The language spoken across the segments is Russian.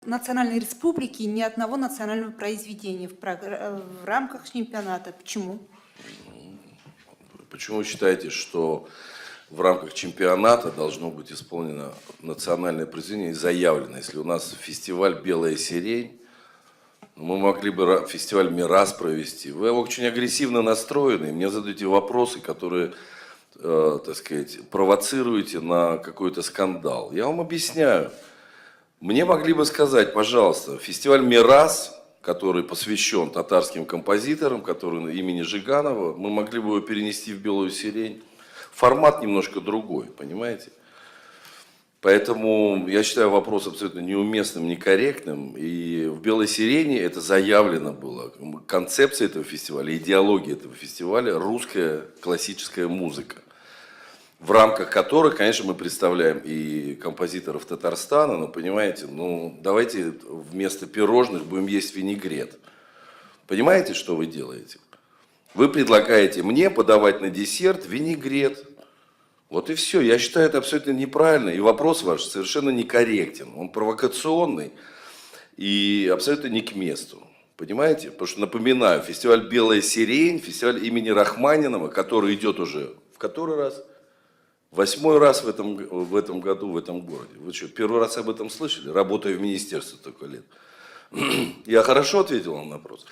национальной республики ни одного национального произведения в рамках чемпионата. Почему? Почему вы считаете, что в рамках чемпионата должно быть исполнено национальное произведение и заявлено? Если у нас фестиваль «Белая сирень», мы могли бы фестиваль «Мирас» провести. Вы очень агрессивно настроены, мне задаете вопросы, которые, так сказать, провоцируете на какой-то скандал. Я вам объясняю. Мне могли бы сказать, пожалуйста, фестиваль «Мирас», который посвящен татарским композиторам, который имени Жиганова, мы могли бы его перенести в «Белую сирень». Формат немножко другой, понимаете? Поэтому я считаю вопрос абсолютно неуместным, некорректным. И в «Белой сирени» это заявлено было. Концепция этого фестиваля, идеология этого фестиваля – русская классическая музыка, в рамках которой, конечно, мы представляем и композиторов Татарстана, но, понимаете, ну, давайте вместо пирожных будем есть винегрет. Понимаете, что вы делаете? Вы предлагаете мне подавать на десерт винегрет. Вот и все. Я считаю это абсолютно неправильно. И вопрос ваш совершенно некорректен. Он провокационный и абсолютно не к месту. Понимаете? Потому что, напоминаю, фестиваль «Белая сирень», фестиваль имени Рахманинова, который идет уже в который раз? 8-й раз в этом году в этом городе. Вы что, первый раз об этом слышали? Работая в министерстве столько лет. Я хорошо ответил вам на вопрос.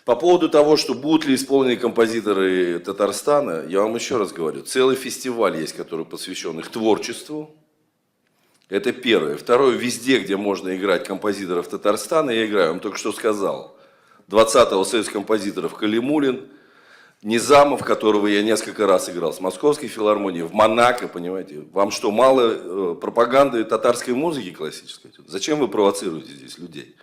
По поводу того, что будут ли исполнены композиторы Татарстана, я вам еще раз говорю, целый фестиваль есть, который посвящен их творчеству. Это первое. Второе, везде, где можно играть композиторов Татарстана, я играю. Я вам только что сказал. 20-го союз композиторов Калимуллин, Низамов, которого я несколько раз играл с Московской филармонией, в Монако, понимаете. Вам что, мало пропаганды татарской музыки классической? Зачем вы провоцируете здесь людей?